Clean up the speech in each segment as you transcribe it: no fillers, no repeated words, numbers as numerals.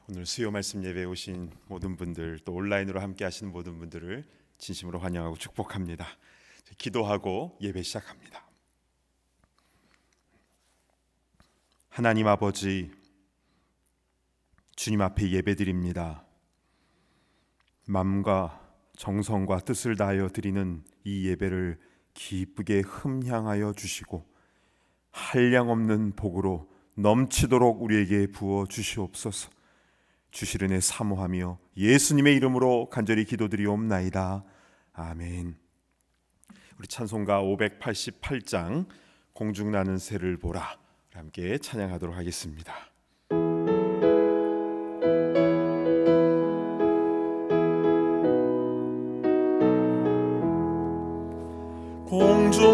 오늘 수요 말씀 예배에 오신 모든 분들, 또 온라인으로 함께 하시는 모든 분들을 진심으로 환영하고 축복합니다. 기도하고 예배 시작합니다. 하나님 아버지, 주님 앞에 예배드립니다. 마음과 정성과 뜻을 다하여 드리는 이 예배를 기쁘게 흠향하여 주시고 한량없는 복으로 넘치도록 우리에게 부어 주시옵소서. 주실 은혜 사모하며 예수님의 이름으로 간절히 기도드리옵나이다. 아멘. 우리 찬송가 588장 공중나는 새를 보라 함께 찬양하도록 하겠습니다.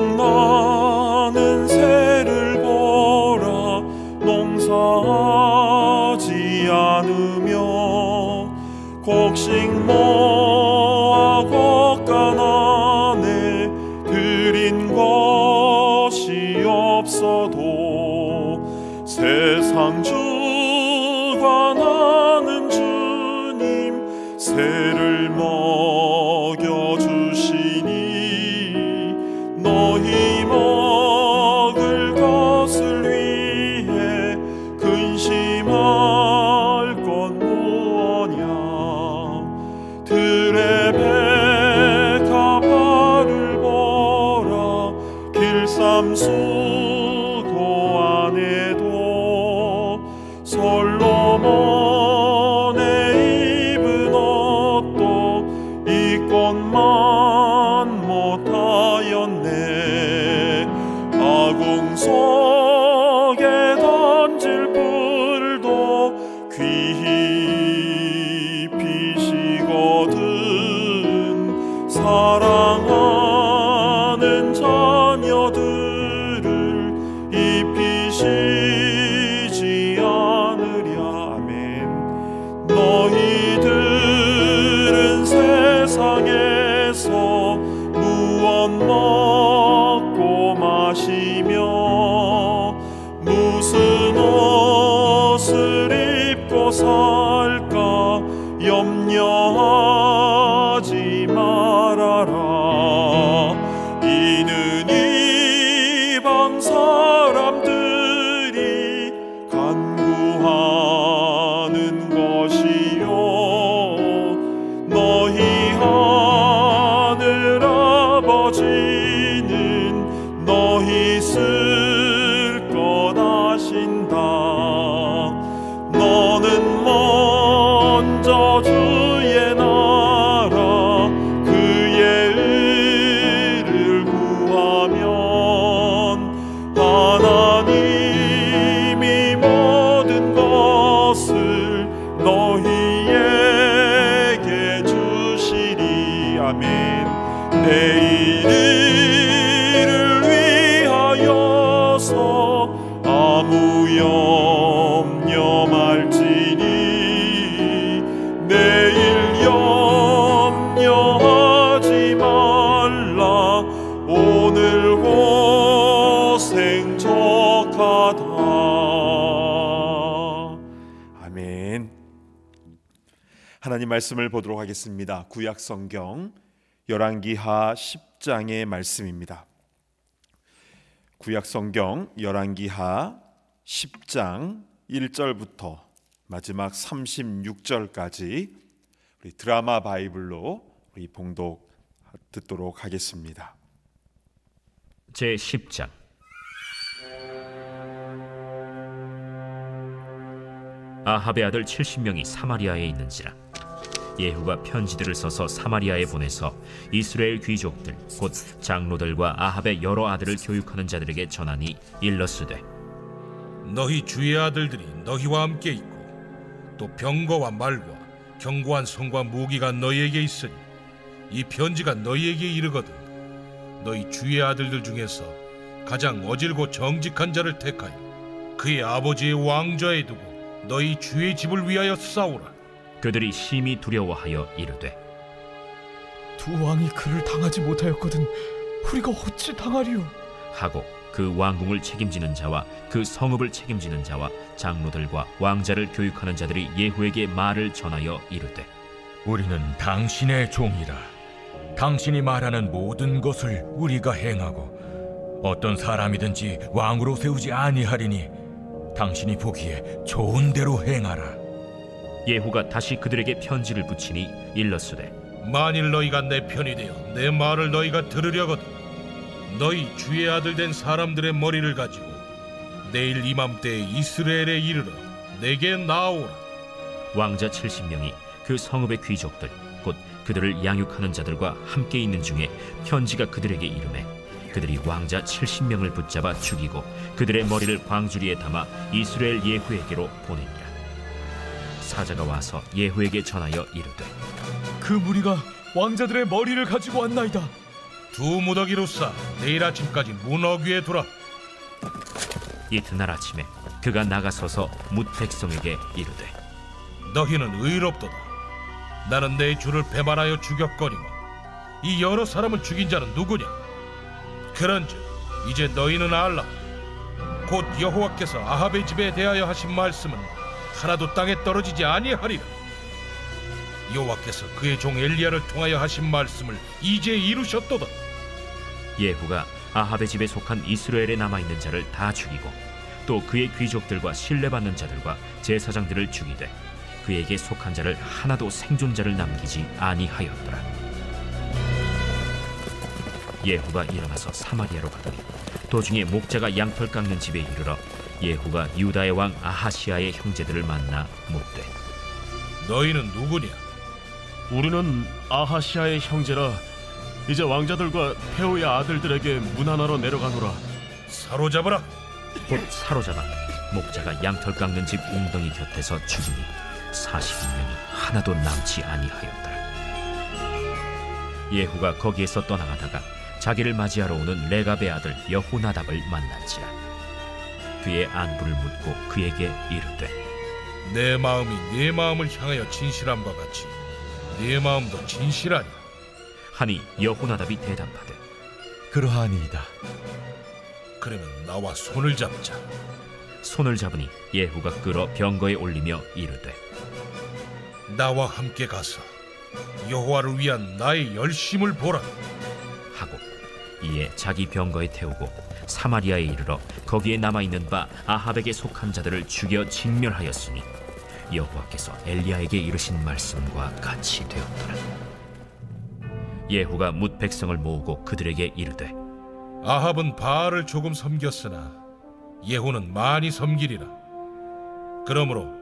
공중나는 새를 보라 농사하지 않으며 곡식 모아 곡간안에 들인 것이 없어도 세상 주관하는 주님 새를 먹여주시니 너희 먹을 것을 위해 근심할 것 무엇냐. 들의 백합화를 보라 길쌈수도 안에도 솔로몬의 입은 옷도 이것만 못하였네. 아궁 속에 던질 불도 귀히 피시거든 사랑하는 자녀들을 입히시지 않으랴. 아멘. 너희들은 세상에서 무엇 먹고 마시며 무슨 옷을 입고 살까 염려하지 말아라. 이는 이방 사람들이 간구하는 것이요 너희 하늘 아버지는 너희 쓸 것 아신다. 너는 먼저 주의 나라 그의 의를 구하면 하나님이 모든 것을 너희에게 주시리. 아멘. 내일을 위하여서 아무 염려 말지니 내일 염려하지 말라. 오늘 고생 족하다. 아멘. 하나님 말씀을 보도록 하겠습니다. 구약 성경 열왕기하 10장의 말씀입니다. 구약 성경 열왕기하 10장 1절부터 마지막 36절까지 우리 드라마 바이블로 우리 봉독 듣도록 하겠습니다. 제10장. 아합의 아들 70명이 사마리아에 있는지라 예후가 편지들을 써서 사마리아에 보내서 이스라엘 귀족들 곧 장로들과 아합의 여러 아들을 교육하는 자들에게 전하니 일러스되 너희 주의 아들들이 너희와 함께 있고 또 병거와 말과 견고한 성과 무기가 너희에게 있으니 이 편지가 너희에게 이르거든 너희 주의 아들들 중에서 가장 어질고 정직한 자를 택하여 그의 아버지의 왕좌에 두고 너희 주의 집을 위하여 싸우라. 그들이 심히 두려워하여 이르되 두 왕이 그를 당하지 못하였거든 우리가 어찌 당하리요. 하고 그 왕궁을 책임지는 자와 그 성읍을 책임지는 자와 장로들과 왕자를 교육하는 자들이 예후에게 말을 전하여 이르되 우리는 당신의 종이라. 당신이 말하는 모든 것을 우리가 행하고 어떤 사람이든지 왕으로 세우지 아니하리니 당신이 보기에 좋은 대로 행하라. 예후가 다시 그들에게 편지를 붙이니 일렀으되 만일 너희가 내 편이 되어 내 말을 너희가 들으려거든 너희 주의 아들 된 사람들의 머리를 가지고 내일 이맘때에 이스라엘에 이르러 내게 나오라. 왕자 70명이 그 성읍의 귀족들 곧 그들을 양육하는 자들과 함께 있는 중에 편지가 그들에게 이르매 그들이 왕자 70명을 붙잡아 죽이고 그들의 머리를 광주리에 담아 이스라엘 예후에게로 보내니라. 사자가 와서 예후에게 전하여 이르되 그 무리가 왕자들의 머리를 가지고 왔나이다. 두 무더기로 싸 내일 아침까지 문 어귀에 두라. 이튿날 아침에 그가 나가서서 뭇 백성에게 이르되 너희는 의롭도다. 나는 내 주를 배반하여 죽였거니와 이 여러 사람을 죽인 자는 누구냐? 그런즉 이제 너희는 알라. 곧 여호와께서 아합의 집에 대하여 하신 말씀은 하나도 땅에 떨어지지 아니하리라. 여호와께서 그의 종 엘리야를 통하여 하신 말씀을 이제 이루셨도다. 예후가 아합의 집에 속한 이스라엘에 남아있는 자를 다 죽이고 또 그의 귀족들과 신뢰받는 자들과 제사장들을 죽이되 그에게 속한 자를 하나도 생존자를 남기지 아니하였더라. 예후가 일어나서 사마리아로 가더니 도중에 목자가 양털 깎는 집에 이르러 예후가 유다의 왕 아하시아의 형제들을 만나 묻되 너희는 누구냐? 우리는 아하시아의 형제라. 이제 왕자들과 페오의 아들들에게 문안하러 내려가노라. 사로잡으라. 곧 사로잡아 목자가 양털 깎는 집 웅덩이 곁에서 죽이니 40명이 하나도 남지 아니하였더라. 예후가 거기에서 떠나가다가 자기를 맞이하러 오는 레갑의 아들 여호나답을 만난지라. 그의 안부를 묻고 그에게 이르되 내 마음이 네 마음을 향하여 진실함과 같이 네 마음도 진실하니. 하니 여호나답이 대답하되 그러하니이다. 그러면 나와 손을 잡자. 손을 잡으니 예후가 끌어 병거에 올리며 이르되 나와 함께 가서 여호와를 위한 나의 열심을 보라. 하고 이에 자기 병거에 태우고 사마리아에 이르러 거기에 남아있는 바 아합에게 속한 자들을 죽여 진멸하였으니 여호와께서 엘리야에게 이르신 말씀과 같이 되었더라. 예후가 뭇 백성을 모으고 그들에게 이르되 아합은 바알을 조금 섬겼으나 예후는 많이 섬기리라. 그러므로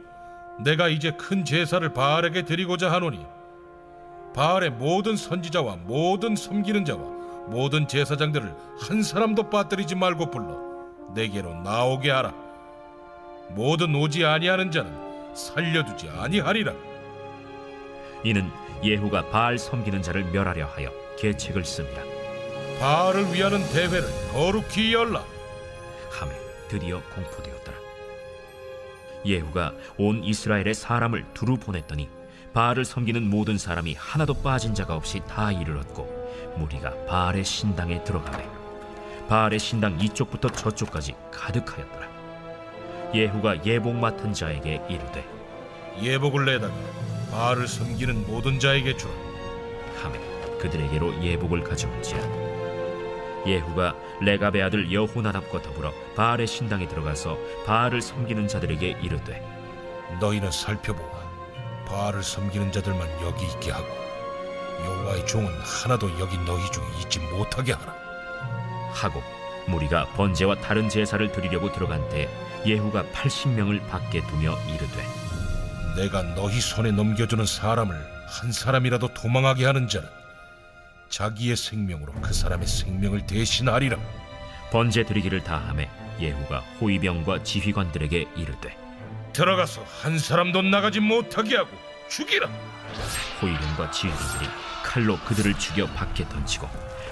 내가 이제 큰 제사를 바알에게 드리고자 하노니 바알의 모든 선지자와 모든 섬기는 자와 모든 제사장들을 한 사람도 빠뜨리지 말고 불러 내게로 나오게 하라. 모든 오지 아니하는 자는 살려두지 아니하리라. 이는 예후가 바알 섬기는 자를 멸하려 하여 계책을 씁니다. 바알을 위하는 대회를 거룩히 열라. 하매 드디어 공포되었더라. 예후가 온 이스라엘의 사람을 두루 보냈더니 바알을 섬기는 모든 사람이 하나도 빠진 자가 없이 다 이르렀고 무리가 바알의 신당에 들어가매 바알의 신당 이쪽부터 저쪽까지 가득하였더라. 예후가 예복 맡은 자에게 이르되 예복을 내다가 바알을 섬기는 모든 자에게 주라. 하매 그들에게로 예복을 가져온지라. 예후가 레갑의 아들 여호나답과 더불어 바알의 신당에 들어가서 바알을 섬기는 자들에게 이르되 너희는 살펴보아 바알을 섬기는 자들만 여기 있게 하고 여호와의 종은 하나도 여기 너희 중에 있지 못하게 하라. 하고 무리가 번제와 다른 제사를 드리려고 들어간 때 예후가 80명을 밖에 두며 이르되 내가 너희 손에 넘겨주는 사람을 한 사람이라도 도망하게 하는 자는 자기의 생명으로 그 사람의 생명을 대신하리라. 번제 드리기를 다하매 예후가 호위병과 지휘관들에게 이르되 들어가서 한 사람도 나가지 못하게 하고 죽이라. 호위병과 지휘관들이 칼로 그들을 죽여 밖에 던지고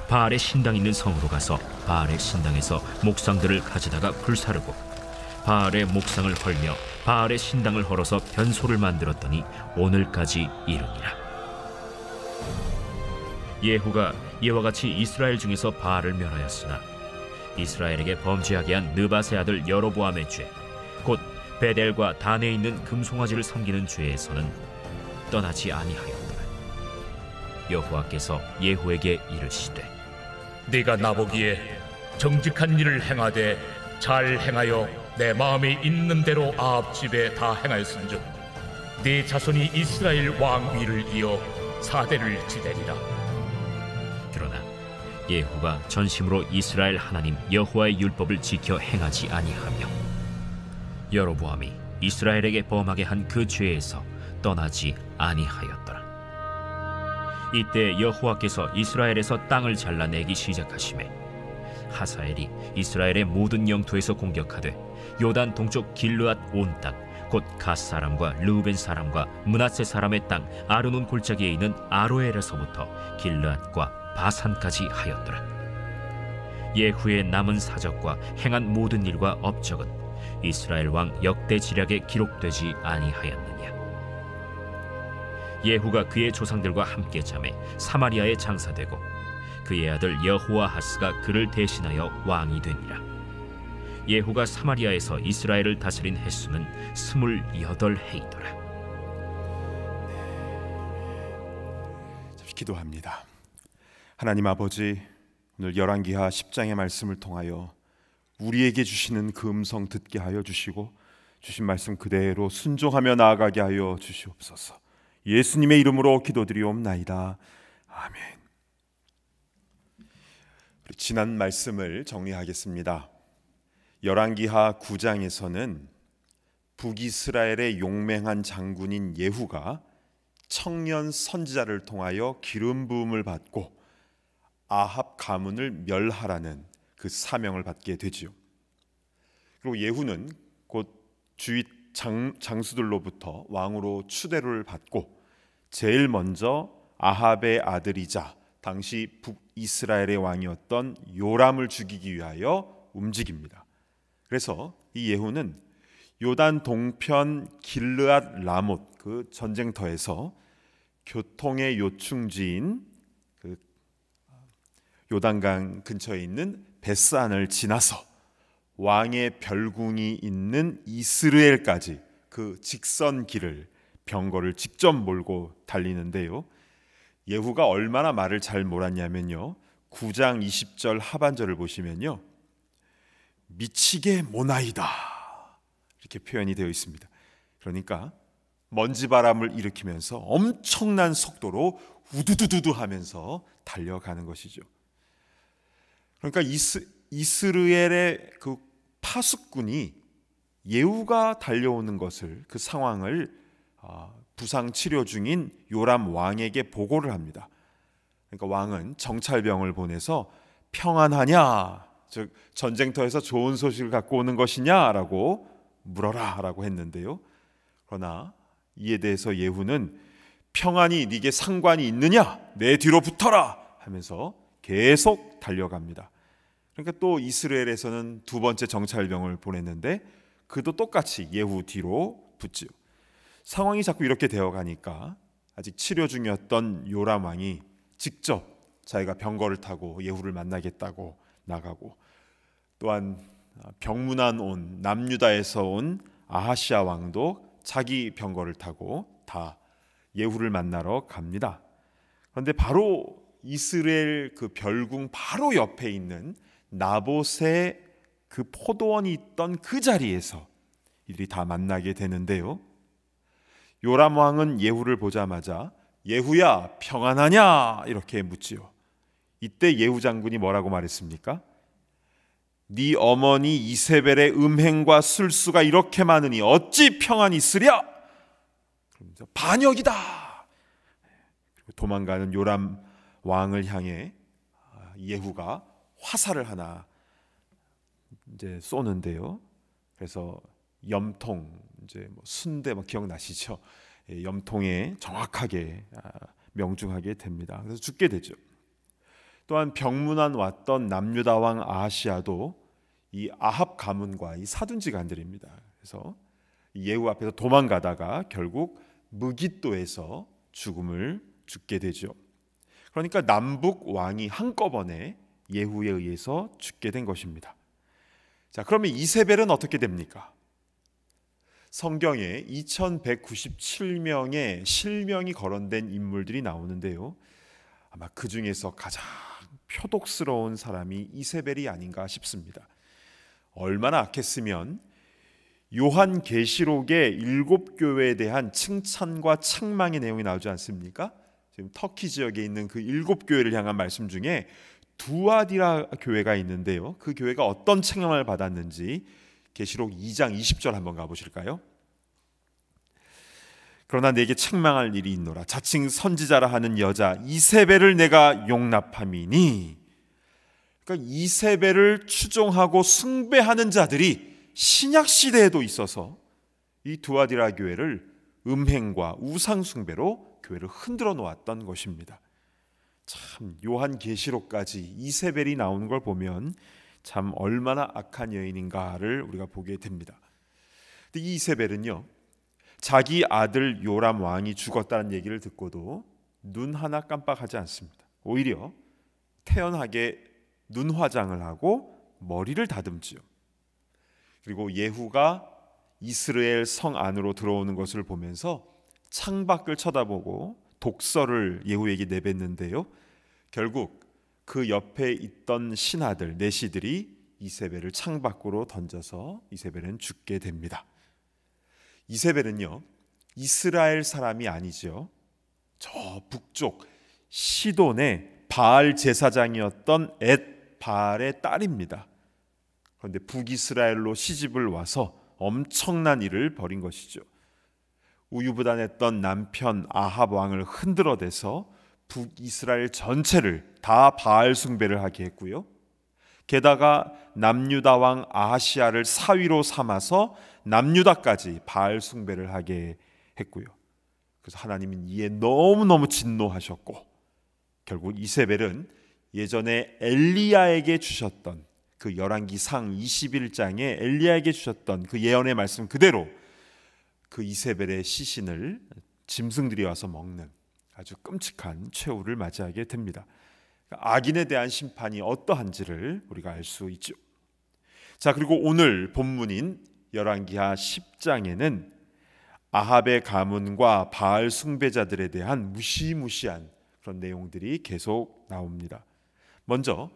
바알의 신당 있는 성으로 가서 바알의 신당에서 목상들을 가져다가 불사르고 바알의 목상을 헐며 바알의 신당을 헐어서 변소를 만들었더니 오늘까지 이르니라. 예후가 이와 같이 이스라엘 중에서 바알을 멸하였으나 이스라엘에게 범죄하게 한 느밧의 아들 여로보암의 죄, 곧 베델과 단에 있는 금송아지를 섬기는 죄에서는 떠나지 아니하였더라. 여호와께서 예후에게 이르시되 네가 나보기에 정직한 일을 행하되 잘 행하여 내 마음에 있는 대로 아합 집에 다 행하였은즉 네 자손이 이스라엘 왕 위를 이어 사대를 지대리라. 그러나 예후가 전심으로 이스라엘 하나님 여호와의 율법을 지켜 행하지 아니하며 여로보암이 이스라엘에게 범하게 한 그 죄에서 떠나지 아니하였더라. 이때 여호와께서 이스라엘에서 땅을 잘라내기 시작하시매 하사엘이 이스라엘의 모든 영토에서 공격하되 요단 동쪽 길르앗 온 땅 곧 갓 사람과 르우벤 사람과 므낫세 사람의 땅 아르논 골짜기에 있는 아로엘에서부터 길르앗과 바산까지 하였더라. 예후의 남은 사적과 행한 모든 일과 업적은 이스라엘 왕 역대 지략에 기록되지 아니하였느냐. 예후가 그의 조상들과 함께 잠에 사마리아에 장사되고 그의 아들 여호아하스가 그를 대신하여 왕이 되니라. 예후가 사마리아에서 이스라엘을 다스린 횟수는 28해이더라. 기도합니다. 하나님 아버지, 오늘 열왕기하 10장의 말씀을 통하여 우리에게 주시는 그 음성 듣게 하여 주시고 주신 말씀 그대로 순종하며 나아가게 하여 주시옵소서. 예수님의 이름으로 기도드리옵나이다. 아멘. 지난 말씀을 정리하겠습니다. 열왕기하 9장에서는 북이스라엘의 용맹한 장군인 예후가 청년 선지자를 통하여 기름 부음을 받고 아합 가문을 멸하라는 그 사명을 받게 되지요. 그리고 예후는 곧 주위 장수들로부터 왕으로 추대를 받고 제일 먼저 아합의 아들이자 당시 북이스라엘의 왕이었던 요람을 죽이기 위하여 움직입니다. 그래서 이 예후는 요단 동편 길르앗 라못 그 전쟁터에서 교통의 요충지인 그 요단강 근처에 있는 베스안을 지나서 왕의 별궁이 있는 이스르엘까지 그 직선 길을 병거를 직접 몰고 달리는데요. 예후가 얼마나 말을 잘 몰았냐면요. 9장 20절 하반절을 보시면요. 미치게 모나이다 이렇게 표현이 되어 있습니다. 그러니까 먼지바람을 일으키면서 엄청난 속도로 우두두두두 하면서 달려가는 것이죠. 그러니까 이스라엘의 그 파수꾼이 예후가 달려오는 것을 그 상황을 부상 치료 중인 요람 왕에게 보고를 합니다. 그러니까 왕은 정찰병을 보내서 평안하냐, 즉 전쟁터에서 좋은 소식을 갖고 오는 것이냐라고 물어라라고 했는데요. 그러나 이에 대해서 예후는 평안이 네게 상관이 있느냐? 내 뒤로 붙어라 하면서 계속 달려갑니다. 그러니까 또 이스라엘에서는 두 번째 정찰병을 보냈는데 그도 똑같이 예후 뒤로 붙지요. 상황이 자꾸 이렇게 되어가니까 아직 치료 중이었던 요람 왕이 직접 자기가 병거를 타고 예후를 만나겠다고 나가고, 또한 병문안 온 남유다에서 온 아하시아 왕도 자기 병거를 타고 다 예후를 만나러 갑니다. 그런데 바로 이스라엘 그 별궁 바로 옆에 있는 나봇의 그 포도원이 있던 그 자리에서 이들이 다 만나게 되는데요. 요람 왕은 예후를 보자마자 예후야 평안하냐 이렇게 묻지요. 이때 예후 장군이 뭐라고 말했습니까? 네 어머니 이세벨의 음행과 술수가 이렇게 많으니 어찌 평안이 있으랴? 반역이다. 그리고 도망가는 요람 왕을 향해 예후가 화살을 하나 이제 쏘는데요. 그래서 염통, 이제 뭐 순대 기억나시죠? 염통에 정확하게 명중하게 됩니다. 그래서 죽게 되죠. 또한 병문안 왔던 남유다 왕 아하시아도 이 아합 가문과 이 사둔지간들입니다. 그래서 예후 앞에서 도망가다가 결국 무깃도에서 죽게 되죠. 그러니까 남북 왕이 한꺼번에 예후에 의해서 죽게 된 것입니다. 자, 그러면 이세벨은 어떻게 됩니까? 성경에 2197명의 실명이 거론된 인물들이 나오는데요, 아마 그 중에서 가장 표독스러운 사람이 이세벨이 아닌가 싶습니다. 얼마나 악했으면 요한계시록의 7교회에 대한 칭찬과 책망의 내용이 나오지 않습니까? 지금 터키 지역에 있는 그 7교회를 향한 말씀 중에 두아디라 교회가 있는데요, 그 교회가 어떤 책망을 받았는지 계시록 2장 20절 한번 가보실까요? 그러나 내게 책망할 일이 있노라. 자칭 선지자라 하는 여자 이세벨을 내가 용납함이니. 그러니까 이세벨을 추종하고 숭배하는 자들이 신약 시대에도 있어서 이 두아디라 교회를 음행과 우상 숭배로 교회를 흔들어 놓았던 것입니다. 참, 요한계시록까지 이세벨이 나오는 걸 보면 참 얼마나 악한 여인인가를 우리가 보게 됩니다. 근데 이 이세벨은요, 자기 아들 요람 왕이 죽었다는 얘기를 듣고도 눈 하나 깜빡하지 않습니다. 오히려 태연하게 눈 화장을 하고 머리를 다듬지요. 그리고 예후가 이스라엘 성 안으로 들어오는 것을 보면서 창밖을 쳐다보고 독서를 예후에게 내뱉는데요, 결국 그 옆에 있던 신하들 내시들이 이세벨을 창밖으로 던져서 이세벨은 죽게 됩니다. 이세벨은요, 이스라엘 사람이 아니죠. 저 북쪽 시돈의 바알 제사장이었던 엣 바알의 딸입니다. 그런데 북이스라엘로 시집을 와서 엄청난 일을 벌인 것이죠. 우유부단했던 남편 아합 왕을 흔들어대서 북이스라엘 전체를 다 바알 숭배를 하게 했고요, 게다가 남유다 왕 아하시아를 사위로 삼아서 남유다까지 바알 숭배를 하게 했고요. 그래서 하나님은 이에 너무너무 진노하셨고, 결국 이세벨은 예전에 엘리야에게 주셨던 그 열왕기상 21장에 엘리야에게 주셨던 그 예언의 말씀 그대로 그 이세벨의 시신을 짐승들이 와서 먹는 아주 끔찍한 최후를 맞이하게 됩니다. 악인에 대한 심판이 어떠한지를 우리가 알 수 있죠. 자, 그리고 오늘 본문인 열왕기하 10장에는 아합의 가문과 바알 숭배자들에 대한 무시무시한 그런 내용들이 계속 나옵니다. 먼저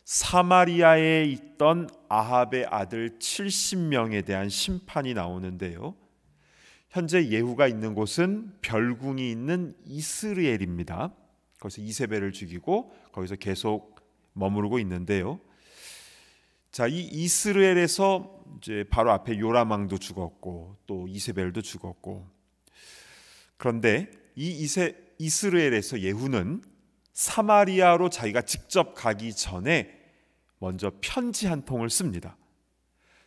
사마리아에 있던 아합의 아들 70명에 대한 심판이 나오는데요, 현재 예후가 있는 곳은 별궁이 있는 이스라엘입니다. 거기서 이세벨을 죽이고 거기서 계속 머무르고 있는데요, 자, 이 이스라엘에서 이제 바로 앞에 요람 왕도 죽었고 또 이세벨도 죽었고, 그런데 이 이스라엘에서 예후는 사마리아로 자기가 직접 가기 전에 먼저 편지 한 통을 씁니다.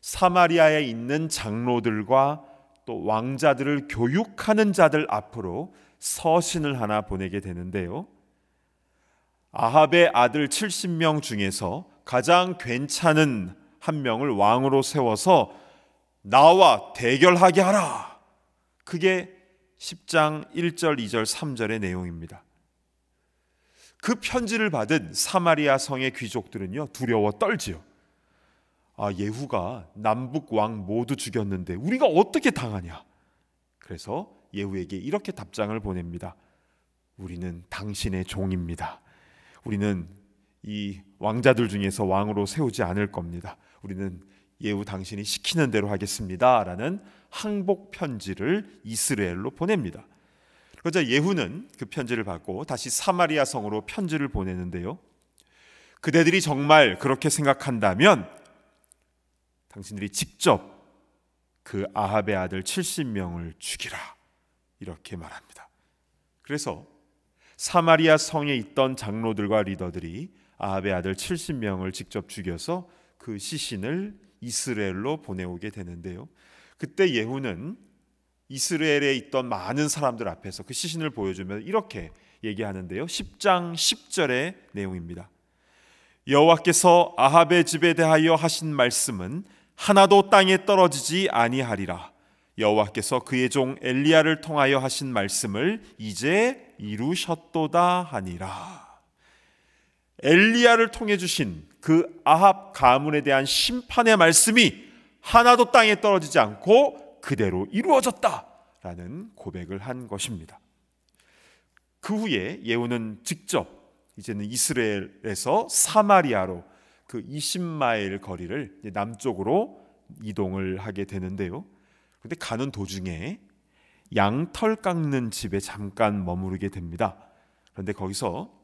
사마리아에 있는 장로들과 또 왕자들을 교육하는 자들 앞으로 서신을 하나 보내게 되는데요, 아합의 아들 70명 중에서 가장 괜찮은 한 명을 왕으로 세워서 나와 대결하게 하라. 그게 10장 1절, 2절, 3절의 내용입니다. 그 편지를 받은 사마리아 성의 귀족들은요, 두려워 떨지요. 아, 예후가 남북 왕 모두 죽였는데 우리가 어떻게 당하냐. 그래서 예후에게 이렇게 답장을 보냅니다. 우리는 당신의 종입니다. 우리는 이 왕자들 중에서 왕으로 세우지 않을 겁니다. 우리는 예후 당신이 시키는 대로 하겠습니다 라는 항복 편지를 이스라엘로 보냅니다. 그러자 예후는 그 편지를 받고 다시 사마리아 성으로 편지를 보내는데요, 그대들이 정말 그렇게 생각한다면 당신들이 직접 그 아합의 아들 70명을 죽이라, 이렇게 말합니다. 그래서 사마리아 성에 있던 장로들과 리더들이 아합의 아들 70명을 직접 죽여서 그 시신을 이스라엘로 보내오게 되는데요, 그때 예후는 이스라엘에 있던 많은 사람들 앞에서 그 시신을 보여주면 이렇게 얘기하는데요, 10장 10절의 내용입니다. 여호와께서 아합의 집에 대하여 하신 말씀은 하나도 땅에 떨어지지 아니하리라. 여호와께서 그의 종 엘리야를 통하여 하신 말씀을 이제 이루셨도다 하니라. 엘리야를 통해 주신 그 아합 가문에 대한 심판의 말씀이 하나도 땅에 떨어지지 않고 그대로 이루어졌다라는 고백을 한 것입니다. 그 후에 예후는 직접 이제는 이스라엘에서 사마리아로 그 20마일 거리를 남쪽으로 이동을 하게 되는데요. 그런데 가는 도중에 양털 깎는 집에 잠깐 머무르게 됩니다. 그런데 거기서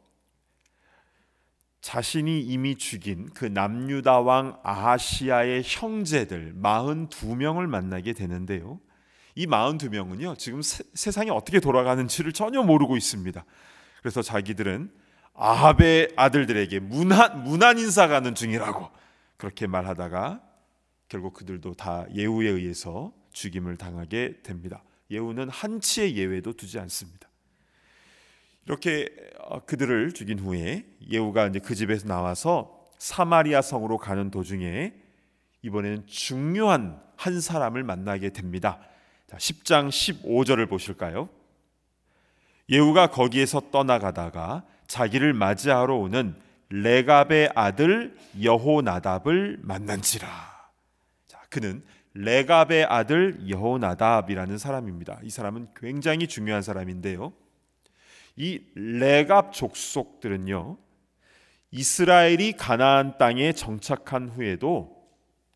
자신이 이미 죽인 그 남유다 왕 아하시야의 형제들 42명을 만나게 되는데요. 이 42명은요 지금 세상이 어떻게 돌아가는지를 전혀 모르고 있습니다. 그래서 자기들은 아합의 아들들에게 문안 인사 가는 중이라고 그렇게 말하다가 결국 그들도 다 예후에 의해서 죽임을 당하게 됩니다. 예후는 한치의 예외도 두지 않습니다. 이렇게 그들을 죽인 후에 예후가 이제 그 집에서 나와서 사마리아 성으로 가는 도중에 이번에는 중요한 한 사람을 만나게 됩니다. 자, 10장 15절을 보실까요? 예후가 거기에서 떠나가다가 자기를 맞이하러 오는 레갑의 아들 여호나답을 만난지라. 자, 그는 레갑의 아들 여호나답이라는 사람입니다. 이 사람은 굉장히 중요한 사람인데요. 이 레갑 족속들은요, 이스라엘이 가나안 땅에 정착한 후에도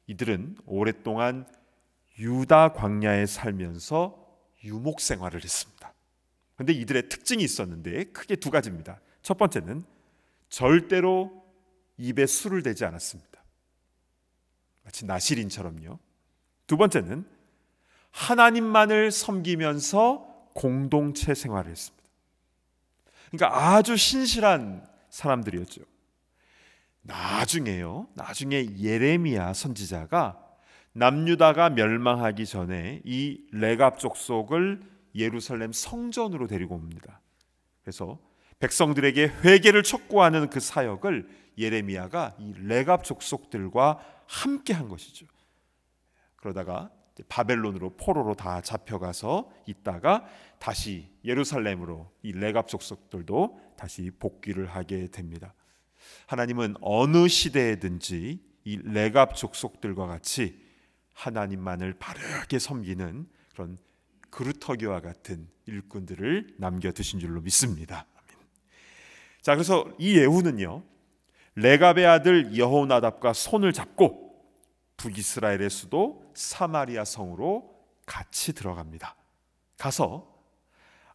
이들은 오랫동안 유다 광야에 살면서 유목 생활을 했습니다. 그런데 이들의 특징이 있었는데 크게 두 가지입니다. 첫 번째는 절대로 입에 술을 대지 않았습니다. 마치 나실인처럼요. 두 번째는 하나님만을 섬기면서 공동체 생활을 했습니다. 그러니까 아주 신실한 사람들이었죠. 나중에 예레미야 선지자가 남유다가 멸망하기 전에 이 레갑 족속을 예루살렘 성전으로 데리고 옵니다. 그래서 백성들에게 회개를 촉구하는 그 사역을 예레미야가 이 레갑 족속들과 함께 한 것이죠. 그러다가 바벨론으로 포로로 다 잡혀가서 있다가 다시 예루살렘으로 이 레갑 족속들도 다시 복귀를 하게 됩니다. 하나님은 어느 시대에든지 이 레갑 족속들과 같이 하나님만을 바르게 섬기는 그런 그루터기와 같은 일꾼들을 남겨두신 줄로 믿습니다. 아멘. 자, 그래서 이 예후는요 레갑의 아들 여호나답과 손을 잡고 북이스라엘의 수도 사마리아 성으로 같이 들어갑니다. 가서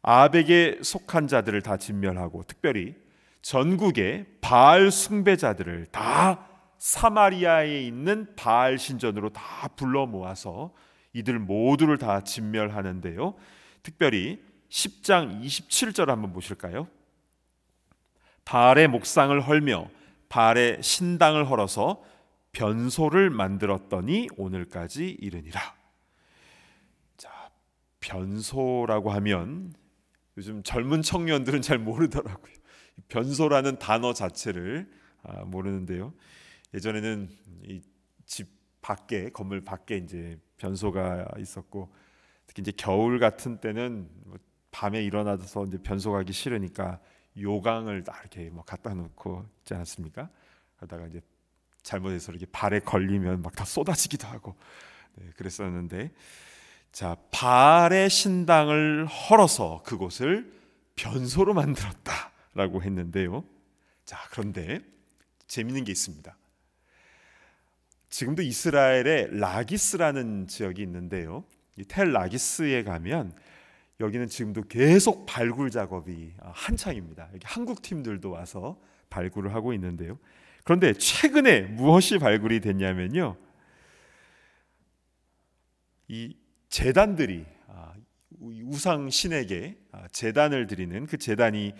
아합에게 속한 자들을 다 진멸하고 특별히 전국의 바알 숭배자들을 다 사마리아에 있는 바알 신전으로 다 불러 모아서 이들 모두를 다 진멸하는데요. 특별히 10장 27절 한번 보실까요? 바알의 목상을 헐며 바알의 신당을 헐어서 변소를 만들었더니 오늘까지 이르니라. 자, 변소라고 하면 요즘 젊은 청년들은 잘 모르더라고요. 변소라는 단어 자체를 모르는데요. 예전에는 이 집 밖에 건물 밖에 이제 변소가 있었고 특히 이제 겨울 같은 때는 밤에 일어나서 이제 변소 가기 싫으니까 요강을 다 이렇게 뭐 갖다 놓고 있지 않았습니까? 그러다가 이제 잘못해서 이렇게 발에 걸리면 막 다 쏟아지기도 하고 그랬었는데 자 바알의 신당을 헐어서 그곳을 변소로 만들었다라고 했는데요. 자 그런데 재미있는 게 있습니다. 지금도 이스라엘에 라기스라는 지역이 있는데요. 이 텔 라기스에 가면 여기는 지금도 계속 발굴 작업이 한창입니다. 여기 한국 팀들도 와서 발굴을 하고 있는데요. 그런데 최근에 무엇이 발굴이 됐냐면요. 이 제단들이 우상 신에게 제단을 드리는 그 제단이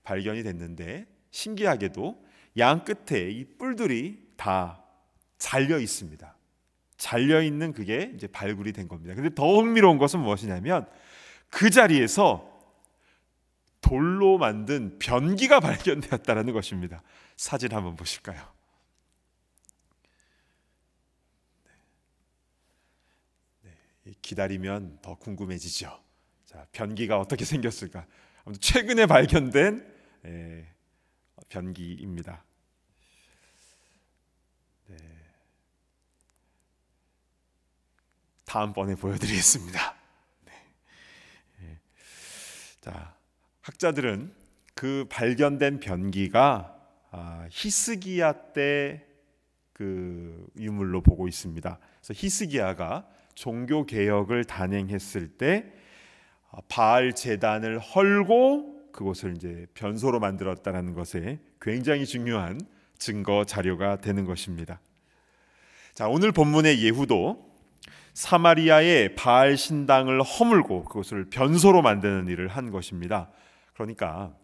발견이 됐는데 신기하게도 양 끝에 이 뿔들이 다 잘려 있습니다. 잘려 있는 그게 이제 발굴이 된 겁니다. 근데 더 흥미로운 것은 무엇이냐면 그 자리에서 돌로 만든 변기가 발견되었다는 것입니다. 사진 한번 보실까요? 기다리면 더 궁금해지죠. 자, 변기가 어떻게 생겼을까? 최근에 발견된 변기입니다. 다음번에 보여드리겠습니다. 네. 자, 학자들은 그 발견된 변기가 히스기야 때 그 유물로 보고 있습니다. 그래서 히스기야가 종교 개혁을 단행했을 때 바알 제단을 헐고 그곳을 이제 변소로 만들었다는 것에 굉장히 중요한 증거 자료가 되는 것입니다. 자, 오늘 본문의 예후도 사마리아의 바알 신당을 허물고 그것을 변소로 만드는 일을 한 것입니다. 그러니까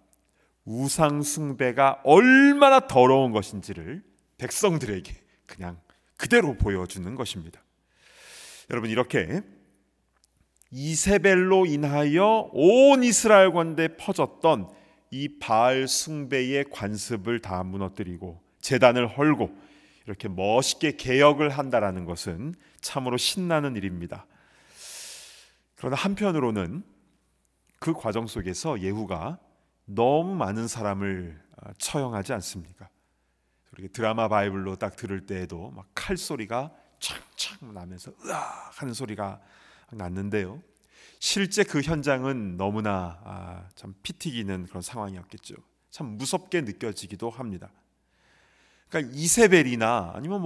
우상 숭배가 얼마나 더러운 것인지를 백성들에게 그냥 그대로 보여주는 것입니다. 여러분, 이렇게 이세벨로 인하여 온 이스라엘 관대에 퍼졌던 이 바알 숭배의 관습을 다 무너뜨리고 제단을 헐고 이렇게 멋있게 개혁을 한다라는 것은 참으로 신나는 일입니다. 그러나 한편으로는 그 과정 속에서 예후가 너무 많은 사람을 처형하지 않습니까? 이렇게 드라마 바이블로 딱 들을 때에도 막 칼소리가 창창 나면서 으악 하는 소리가 났는데요, 실제 그 현장은 너무나 참 피 튀기는 그런 상황이었겠죠. 참 무섭게 느껴지기도 합니다. 그러니까 이세벨이나 아니면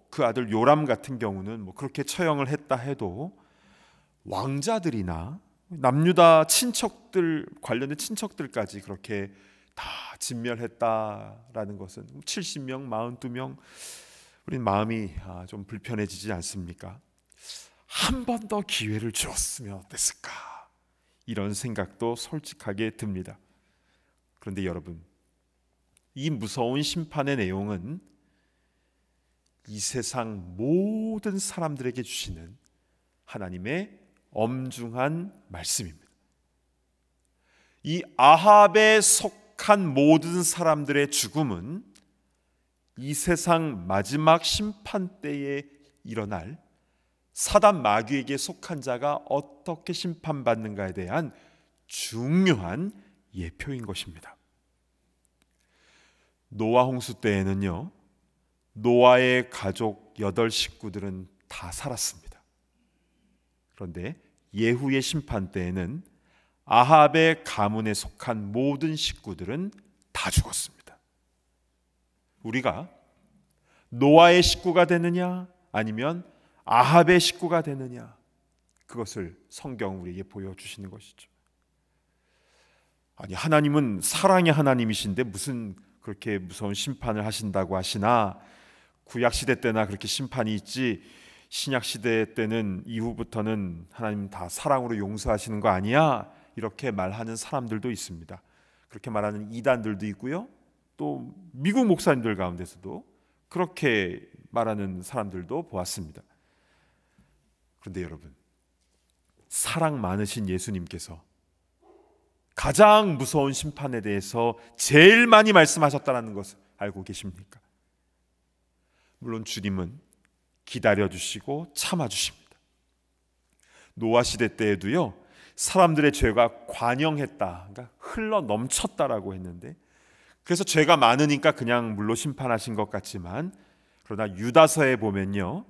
그 아들 요람 같은 경우는 그렇게 처형을 했다 해도 왕자들이나 남유다 친척들, 관련된 친척들까지 그렇게 다 진멸했다라는 것은 70명, 42명, 우린 마음이 좀 불편해지지 않습니까? 한 번 더 기회를 주었으면 어땠을까? 이런 생각도 솔직하게 듭니다. 그런데 여러분, 이 무서운 심판의 내용은 이 세상 모든 사람들에게 주시는 하나님의 엄중한 말씀입니다. 이 아합에 속한 모든 사람들의 죽음은 이 세상 마지막 심판 때에 일어날 사단 마귀에게 속한 자가 어떻게 심판받는가에 대한 중요한 예표인 것입니다. 노아 홍수 때에는요, 노아의 가족 8식구들은 다 살았습니다. 그런데 예후의 심판 때에는 아합의 가문에 속한 모든 식구들은 다 죽었습니다. 우리가 노아의 식구가 되느냐 아니면 아합의 식구가 되느냐, 그것을 성경 우리에게 보여주시는 것이죠. 아니, 하나님은 사랑의 하나님이신데 무슨 그렇게 무서운 심판을 하신다고 하시나? 구약시대 때나 그렇게 심판이 있지 신약시대 때는 이후부터는 하나님 다 사랑으로 용서하시는 거 아니야? 이렇게 말하는 사람들도 있습니다. 그렇게 말하는 이단들도 있고요, 또 미국 목사님들 가운데서도 그렇게 말하는 사람들도 보았습니다. 그런데 여러분, 사랑 많으신 예수님께서 가장 무서운 심판에 대해서 제일 많이 말씀하셨다는 것을 알고 계십니까? 물론 주님은 기다려주시고 참아주십니다. 노아 시대 때에도요, 사람들의 죄가 관영했다, 그러니까 흘러 넘쳤다라고 했는데, 그래서 죄가 많으니까 그냥 물로 심판하신 것 같지만, 그러나 유다서에 보면요,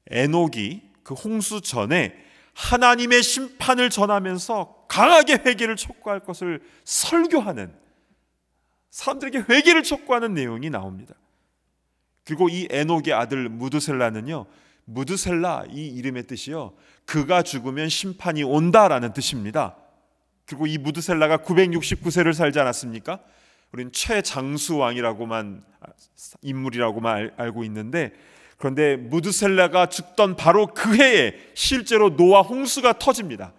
에녹이 그 홍수 전에 하나님의 심판을 전하면서 강하게 회개를 촉구할 것을 설교하는, 사람들에게 회개를 촉구하는 내용이 나옵니다. 그리고 이 에녹의 아들 무드셀라는요, 무드셀라, 이 이름의 뜻이요, 그가 죽으면 심판이 온다라는 뜻입니다. 그리고 이 무드셀라가 969세를 살지 않았습니까? 우리는 최장수왕이라고만, 인물이라고만 알고 있는데, 그런데 무드셀라가 죽던 바로 그 해에 실제로 노아 홍수가 터집니다.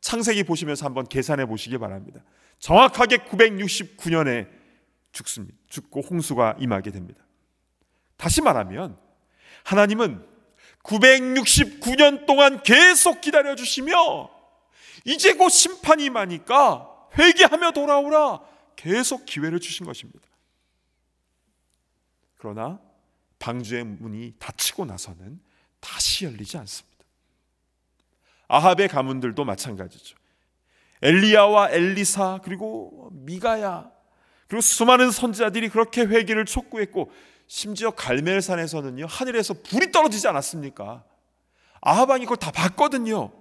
창세기 보시면서 한번 계산해 보시기 바랍니다. 정확하게 969년에 죽고 홍수가 임하게 됩니다. 다시 말하면 하나님은 969년 동안 계속 기다려주시며 이제 곧 심판이 임하니까 회개하며 돌아오라, 계속 기회를 주신 것입니다. 그러나 방주의 문이 닫히고 나서는 다시 열리지 않습니다. 아합의 가문들도 마찬가지죠. 엘리야와 엘리사, 그리고 미가야, 그리고 수많은 선지자들이 그렇게 회개를 촉구했고, 심지어 갈멜산에서는요, 하늘에서 불이 떨어지지 않았습니까? 아합 왕이 그걸 다 봤거든요.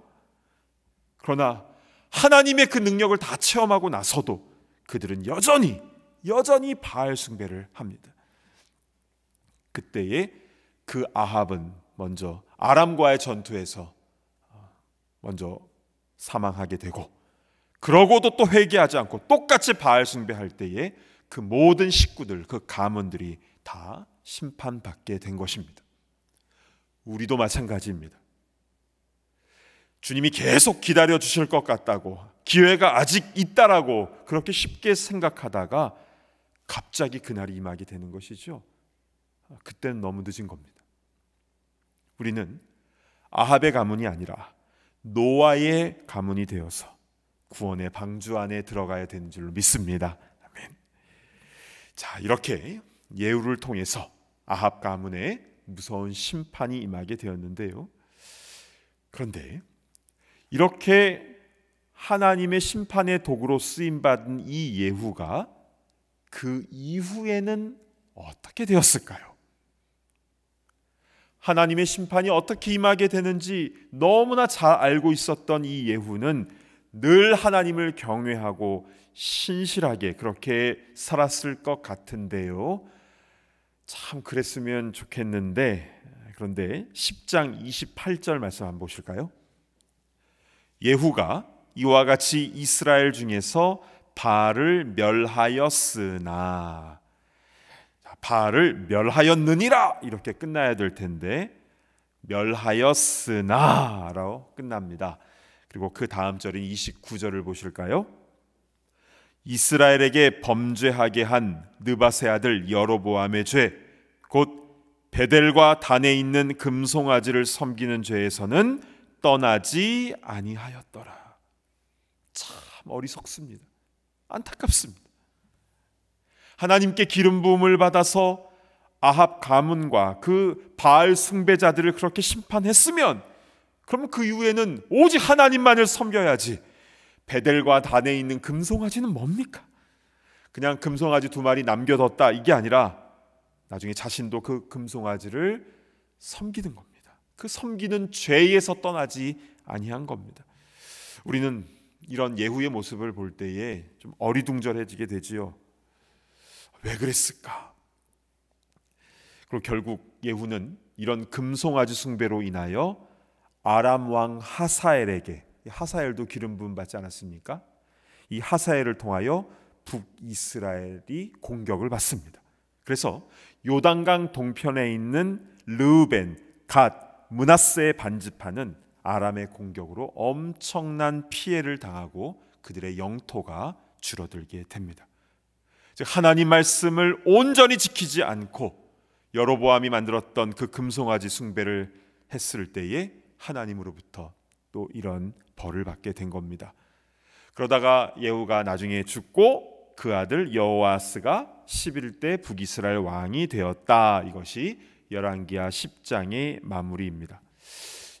그러나 하나님의 그 능력을 다 체험하고 나서도 그들은 여전히 바알 숭배를 합니다. 그때에 그 아합은 먼저 아람과의 전투에서 먼저 사망하게 되고, 그러고도 또 회개하지 않고 똑같이 바알 숭배할 때에 그 모든 식구들, 그 가문들이 다 심판받게 된 것입니다. 우리도 마찬가지입니다. 주님이 계속 기다려 주실 것 같다고, 기회가 아직 있다라고 그렇게 쉽게 생각하다가 갑자기 그날이 임하게 되는 것이죠. 그때는 너무 늦은 겁니다. 우리는 아합의 가문이 아니라 노아의 가문이 되어서 구원의 방주 안에 들어가야 되는 줄로 믿습니다. 아멘. 자, 이렇게 예후를 통해서 아합 가문에 무서운 심판이 임하게 되었는데요. 그런데 이렇게 하나님의 심판의 도구로 쓰임받은 이 예후가 그 이후에는 어떻게 되었을까요? 하나님의 심판이 어떻게 임하게 되는지 너무나 잘 알고 있었던 이 예후는 늘 하나님을 경외하고 신실하게 그렇게 살았을 것 같은데요. 참 그랬으면 좋겠는데, 그런데 10장 28절 말씀 한번 보실까요? 예후가 이와 같이 이스라엘 중에서 바알을 멸하였으나, 바알을 멸하였느니라 이렇게 끝나야 될 텐데 멸하였으나라고 끝납니다. 그리고 그 다음 절인 29절을 보실까요? 이스라엘에게 범죄하게 한 느밧의 아들 여로보암의 죄, 곧 베델과 단에 있는 금송아지를 섬기는 죄에서는 떠나지 아니하였더라. 참 어리석습니다. 안타깝습니다. 하나님께 기름 부음을 받아서 아합 가문과 그 바알 숭배자들을 그렇게 심판했으면, 그럼 그 이후에는 오직 하나님만을 섬겨야지, 베델과 단에 있는 금송아지는 뭡니까? 그냥 금송아지 2마리 남겨뒀다 이게 아니라 나중에 자신도 그 금송아지를 섬기는 겁니다. 그 섬기는 죄에서 떠나지 아니한 겁니다. 우리는 이런 예후의 모습을 볼 때에 좀 어리둥절해지게 되지요. 왜 그랬을까? 그리고 결국 예후는 이런 금송아지 숭배로 인하여 아람 왕 하사엘에게, 하사엘도 기름 부음 받지 않았습니까? 이 하사엘을 통하여 북이스라엘이 공격을 받습니다. 그래서 요단강 동편에 있는 르우벤, 갓, 므낫세의 반지파는 아람의 공격으로 엄청난 피해를 당하고 그들의 영토가 줄어들게 됩니다. 즉 하나님 말씀을 온전히 지키지 않고 여로보암이 만들었던 그 금송아지 숭배를 했을 때에 하나님으로부터 또 이런 벌을 받게 된 겁니다. 그러다가 예후가 나중에 죽고 그 아들 여호아스가 11대 북이스라엘 왕이 되었다. 이것이 열왕기하 10장의 마무리입니다.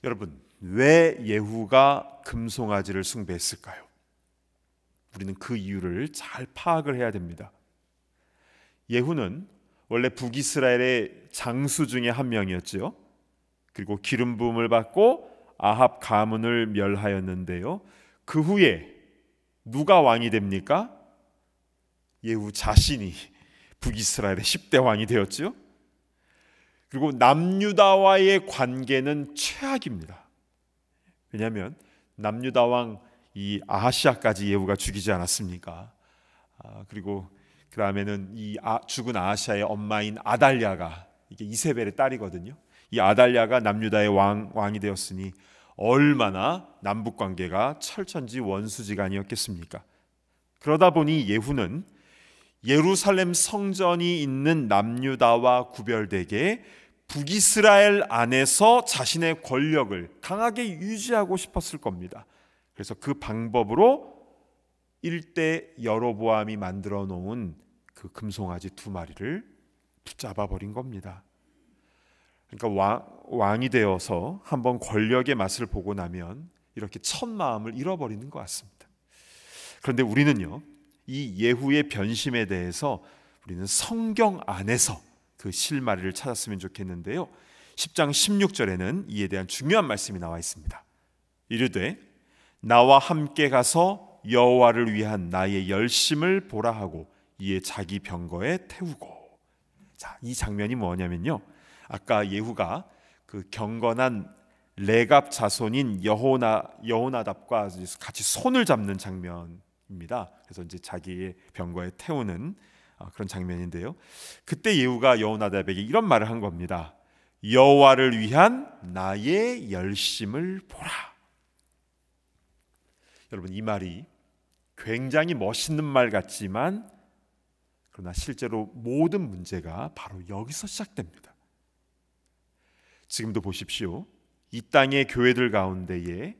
여러분, 왜 예후가 금송아지를 숭배했을까요? 우리는 그 이유를 잘 파악을 해야 됩니다. 예후는 원래 북이스라엘의 장수 중에 한 명이었지요. 그리고 기름 부음을 받고 아합 가문을 멸하였는데요. 그 후에 누가 왕이 됩니까? 예후 자신이 북이스라엘의 10대 왕이 되었지요. 그리고 남유다와의 관계는 최악입니다. 왜냐하면 남유다 왕 이 아하시아까지 예후가 죽이지 않았습니까? 그리고 그 다음에는 이 죽은 아하시아의 엄마인 아달랴가, 이게 이세벨의 딸이거든요. 이 아달랴가 남유다의 왕이 되었으니 얼마나 남북 관계가 철천지 원수지간이었겠습니까? 그러다 보니 예후는 예루살렘 성전이 있는 남유다와 구별되게 북이스라엘 안에서 자신의 권력을 강하게 유지하고 싶었을 겁니다. 그래서 그 방법으로 일대 여로보암이 만들어 놓은 그 금송아지 2마리를 붙잡아 버린 겁니다. 그러니까 왕이 되어서 한번 권력의 맛을 보고 나면 이렇게 첫 마음을 잃어버리는 것 같습니다. 그런데 우리는요, 이 예후의 변심에 대해서 우리는 성경 안에서 그 실마리를 찾았으면 좋겠는데요. 10장 16절에는 이에 대한 중요한 말씀이 나와 있습니다. 이르되 나와 함께 가서 여호와를 위한 나의 열심을 보라 하고 이에 자기 병거에 태우고. 자, 이 장면이 뭐냐면요, 아까 예후가 그 경건한 레갑 자손인 여호나답과 같이 손을 잡는 장면입니다. 그래서 이제 자기의 병거에 태우는 그런 장면인데요, 그때 예후가 여호나답에게 이런 말을 한 겁니다. 여호와를 위한 나의 열심을 보라. 여러분, 이 말이 굉장히 멋있는 말 같지만 그러나 실제로 모든 문제가 바로 여기서 시작됩니다. 지금도 보십시오. 이 땅의 교회들 가운데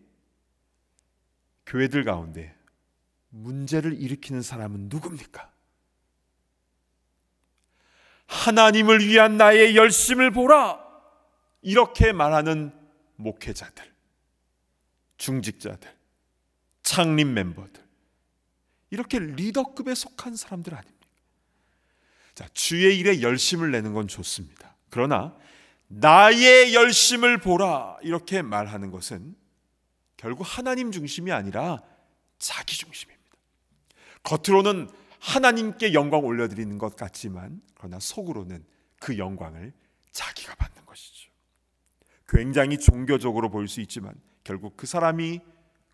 문제를 일으키는 사람은 누굽니까? 하나님을 위한 나의 열심을 보라, 이렇게 말하는 목회자들, 중직자들, 창립 멤버들, 이렇게 리더급에 속한 사람들 아닙니까? 자, 주의 일에 열심을 내는 건 좋습니다. 그러나 나의 열심을 보라, 이렇게 말하는 것은 결국 하나님 중심이 아니라 자기 중심입니다. 겉으로는 하나님께 영광 올려드리는 것 같지만 그러나 속으로는 그 영광을 자기가 받는 것이죠. 굉장히 종교적으로 보일 수 있지만 결국 그 사람이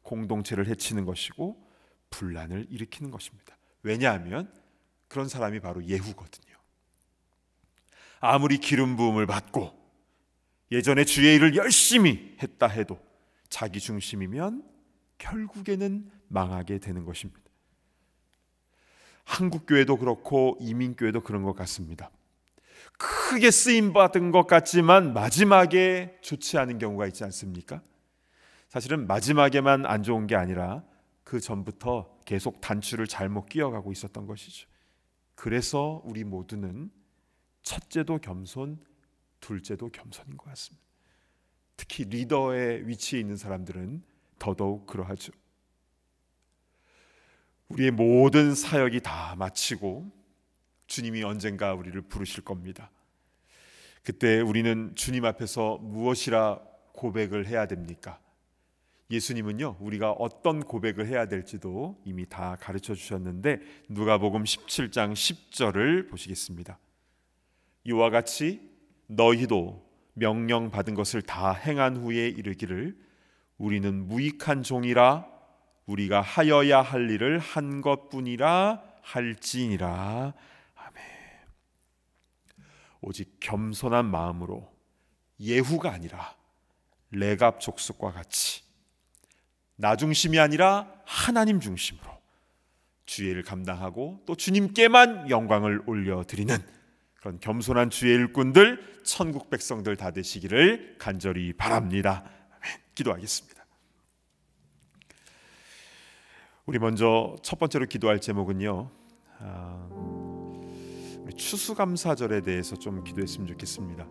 공동체를 해치는 것이고 분란을 일으키는 것입니다. 왜냐하면 그런 사람이 바로 예후거든요. 아무리 기름 부음을 받고 예전에 주의 일을 열심히 했다 해도 자기 중심이면 결국에는 망하게 되는 것입니다. 한국교회도 그렇고 이민교회도 그런 것 같습니다. 크게 쓰임받은 것 같지만 마지막에 좋지 않은 경우가 있지 않습니까? 사실은 마지막에만 안 좋은 게 아니라 그 전부터 계속 단추를 잘못 끼워가고 있었던 것이죠. 그래서 우리 모두는 첫째도 겸손, 둘째도 겸손인 것 같습니다. 특히 리더의 위치에 있는 사람들은 더더욱 그러하죠. 우리의 모든 사역이 다 마치고 주님이 언젠가 우리를 부르실 겁니다. 그때 우리는 주님 앞에서 무엇이라 고백을 해야 됩니까? 예수님은요, 우리가 어떤 고백을 해야 될지도 이미 다 가르쳐 주셨는데 누가복음 17장 10절을 보시겠습니다. 이와 같이 너희도 명령받은 것을 다 행한 후에 이르기를 우리는 무익한 종이라 우리가 하여야 할 일을 한 것뿐이라 할지니라. 아멘. 오직 겸손한 마음으로 예후가 아니라 레갑 족속과 같이 나 중심이 아니라 하나님 중심으로 주의 일을 감당하고 또 주님께만 영광을 올려드리는 그런 겸손한 주의 일꾼들, 천국 백성들 다 되시기를 간절히 바랍니다. 아멘. 기도하겠습니다. 우리 먼저 첫 번째로 기도할 제목은요, 우리 추수감사절에 대해서 좀 기도했으면 좋겠습니다.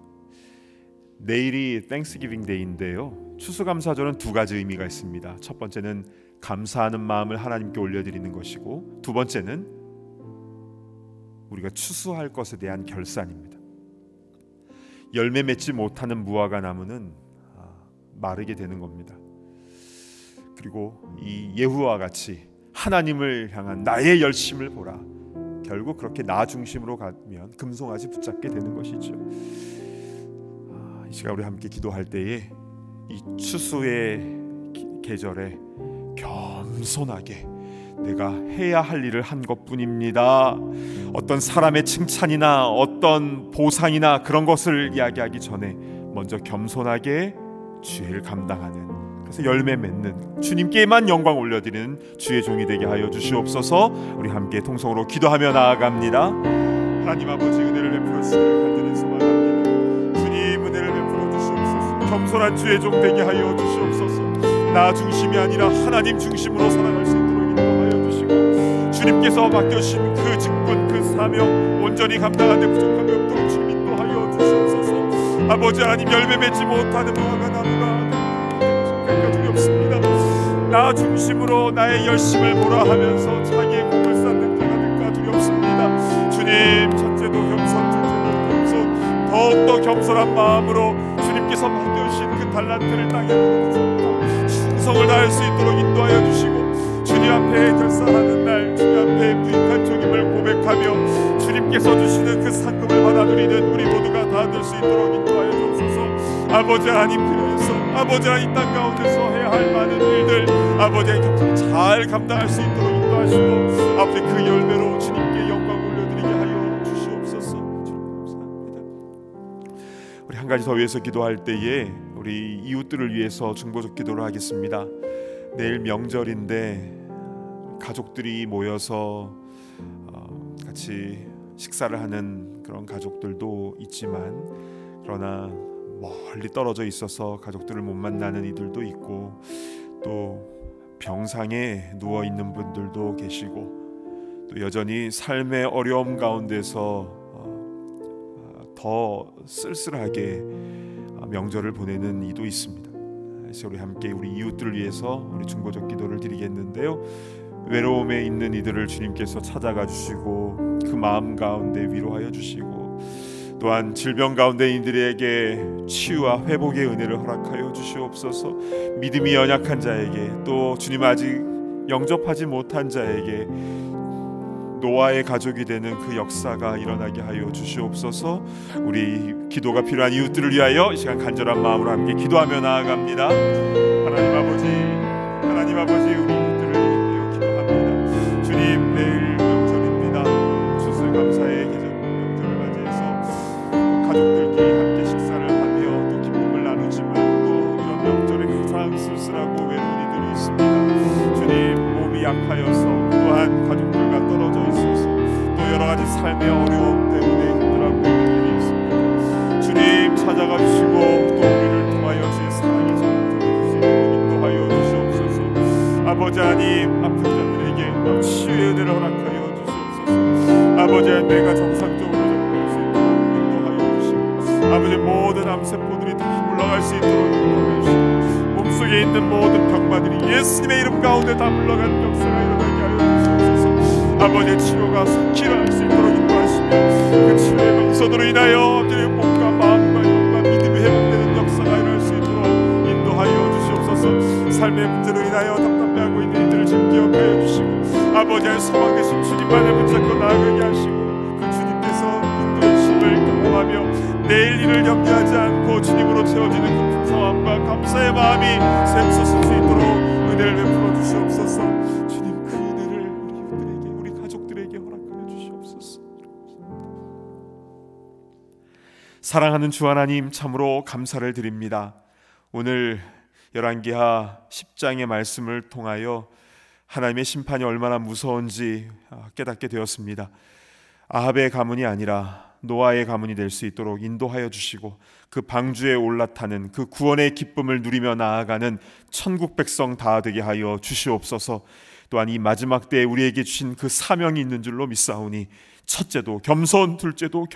내일이 땡스기빙 데이인데요, 추수감사절은 두 가지 의미가 있습니다. 첫 번째는 감사하는 마음을 하나님께 올려드리는 것이고, 두 번째는 우리가 추수할 것에 대한 결산입니다. 열매 맺지 못하는 무화과 나무는 마르게 되는 겁니다. 그리고 이 예후와 같이 하나님을 향한 나의 열심을 보라, 결국 그렇게 나 중심으로 가면 금송아지 붙잡게 되는 것이죠. 이 시간 우리 함께 기도할 때에 이 추수의 계절에 겸손하게 내가 해야 할 일을 한 것뿐입니다. 어떤 사람의 칭찬이나 어떤 보상이나 그런 것을 이야기하기 전에 먼저 겸손하게 주의 일을 감당하는, 그래서 열매 맺는, 주님께만 영광 올려드리는 주의 종이 되게 하여 주시옵소서. 우리 함께 통성으로 기도하며 나아갑니다. 하나님 아버지, 은혜를 베풀어 주시기를 간절히 소망합니다. 주님, 은혜를 베풀어 주시옵소서. 겸손한 주의 종 되게 하여 주시옵소서. 나 중심이 아니라 하나님 중심으로 살아갈 수 있도록 인도하여 주시고, 주님께서 맡겨주신 그 직분, 그 사명 온전히 감당하는 데 부족함이 없도록 주님 인도하여 주시옵소서. 아버지 하나님, 열매 맺지 못하는 무화과 나무가 두렵습니다. 나 중심으로 나의 열심을 보라 하면서 자기의 공을 쌓는 자가 될까 두렵습니다. 주님, 첫째도 겸손, 둘째도 겸손, 더욱더 겸손한 마음으로 주님께서 맡겨주신 그 달란트를 땅에 묻어서 충성을 다할 수 있도록 인도하여 주시고, 주님 앞에 결산하는 날 주님 앞에 부익한 종임을 고백하며 주님께서 주시는 그 상급을 받아 누리는 우리 모두가 다 될 수 있도록 인도하여 주옵소서. 아버지 하나님 필요해서 아버지 하나님 땅 가운데서 해야 할 많은 일들 아버지 하나님 잘 감당할 수 있도록 인도하시고, 아버지 그 열매로 주님께 영광 올려드리게 하여 주시옵소서. 주님 감사합니다. 우리 한 가지 더 위해서 기도할 때에 우리 이웃들을 위해서 중보적 기도를 하겠습니다. 내일 명절인데 가족들이 모여서 같이 식사를 하는 그런 가족들도 있지만, 그러나 멀리 떨어져 있어서 가족들을 못 만나는 이들도 있고, 또 병상에 누워 있는 분들도 계시고, 또 여전히 삶의 어려움 가운데서 더 쓸쓸하게 명절을 보내는 이도 있습니다. 그래서 우리 함께 우리 이웃들을 위해서 우리 중보적 기도를 드리겠는데요. 외로움에 있는 이들을 주님께서 찾아가 주시고 그 마음 가운데 위로하여 주시고, 또한 질병 가운데 이들에게 치유와 회복의 은혜를 허락하여 주시옵소서. 믿음이 연약한 자에게, 또 주님 아직 영접하지 못한 자에게 노아의 가족이 되는 그 역사가 일어나게 하여 주시옵소서. 우리 기도가 필요한 이웃들을 위하여 이 시간 간절한 마음으로 함께 기도하며 나아갑니다. 하나님 아버지 우리 이웃들을 위하여 기도합니다. 주님, 내일 명절입니다. 추수 감사의 명절을 맞이해서 또 가족들끼리 함께 식사를 하며 또 기쁨을 나누지만, 또 이런 명절에 가장 쓸쓸하고 외로운 이들이 있습니다. 주님, 몸이 약하여서 또한 가족들과 떨어져 있어서 또 여러 가지 삶의 어려움 때문에 힘들어하고 있는 일이 있습니다. 주님 찾아가 주시고 또 우리를 통하여 주의 사랑이 전해질 수 있도록 인도하여 주시옵소서. 아버지 하나님, 아픈 자들에게 치유의 은혜를 허락하여 주시옵소서. 아버지 하나님, 내가 정상적으로 접할 수 있도록 인도하여 주시고, 아버지 모든 암세포들이 다 물러갈 수 있도록 인도하여 주시고, 몸속에 있는 모든 병마들이 예수님의 이름 가운데 다 물러가는 역사가 일어나게 하여 주시옵소서. 아버지의 치료가 속히 일어날 수 있도록 인도하시며, 그 치료의 명선으로 인하여 아버지의 몸과 마음과 영과 믿음이 회복되는 역사가 일어날 수 있도록 인도하여 주시옵소서. 삶의 문제로 인하여 답답해하고 있는 이들을 지금 기억하여 주시고, 아버지의 소망 되신 주님만을 붙잡고 나아가게 하시고, 그 주님께서 인도의 힘을 경험하며 내일 일을 염려하지 않고 주님으로 채워지는 그 풍성함과 감사의 마음이 샘솟을 수 있도록 은혜를 베풀어 주시옵소서. 주님, 그 은혜를 우리 이웃들에게, 우리 가족들에게 허락하여 주시옵소서. 사랑하는 주 하나님, 참으로 감사를 드립니다. 오늘 열왕기하 10장의 말씀을 통하여 하나님의 심판이 얼마나 무서운지 깨닫게 되었습니다. 아합의 가문이 아니라 노아의 가문이 될 수 있도록 인도하여 주시고, 그 방주에 올라타는 그 구원의 기쁨을 누리며 나아가는 천국 백성 다 되게 하여 주시옵소서. 또한 이 마지막 때에 우리에게 주신 그 사명이 있는 줄로 믿사오니, 첫째도 겸손, 둘째도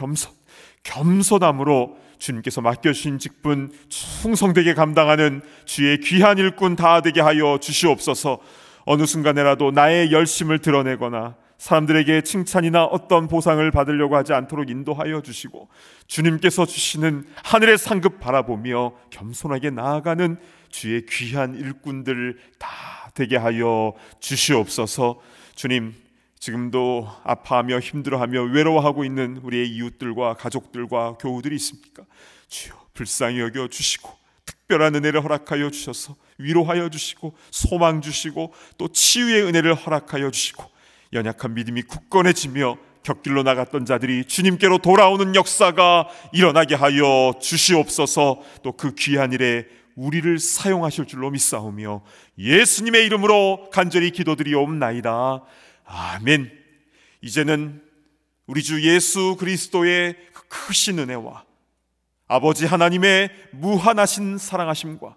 겸손함으로 주님께서 맡겨주신 직분 충성되게 감당하는 주의 귀한 일꾼 다 되게 하여 주시옵소서. 어느 순간에라도 나의 열심을 드러내거나 사람들에게 칭찬이나 어떤 보상을 받으려고 하지 않도록 인도하여 주시고, 주님께서 주시는 하늘의 상급 바라보며 겸손하게 나아가는 주의 귀한 일꾼들 다 되게 하여 주시옵소서. 주님, 지금도 아파하며 힘들어하며 외로워하고 있는 우리의 이웃들과 가족들과 교우들이 있습니까? 주여, 불쌍히 여겨 주시고 특별한 은혜를 허락하여 주셔서 위로하여 주시고 소망 주시고 또 치유의 은혜를 허락하여 주시고, 연약한 믿음이 굳건해지며 곁길로 나갔던 자들이 주님께로 돌아오는 역사가 일어나게 하여 주시옵소서. 또 그 귀한 일에 우리를 사용하실 줄로 믿사오며 예수님의 이름으로 간절히 기도드리옵나이다. 아멘. 이제는 우리 주 예수 그리스도의 크신 은혜와 아버지 하나님의 무한하신 사랑하심과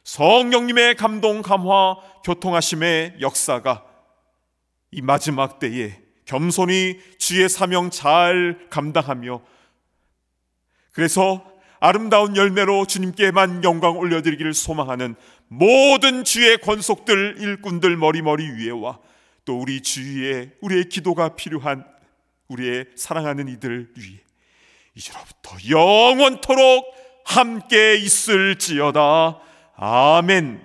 성령님의 감동 감화 교통하심의 역사가 이 마지막 때에 겸손히 주의 사명 잘 감당하며, 그래서 아름다운 열매로 주님께만 영광 올려드리기를 소망하는 모든 주의 권속들 일꾼들 머리머리 위에와 또 우리 주위에 우리의 기도가 필요한 우리의 사랑하는 이들 위에 이제로부터 영원토록 함께 있을지어다. 아멘.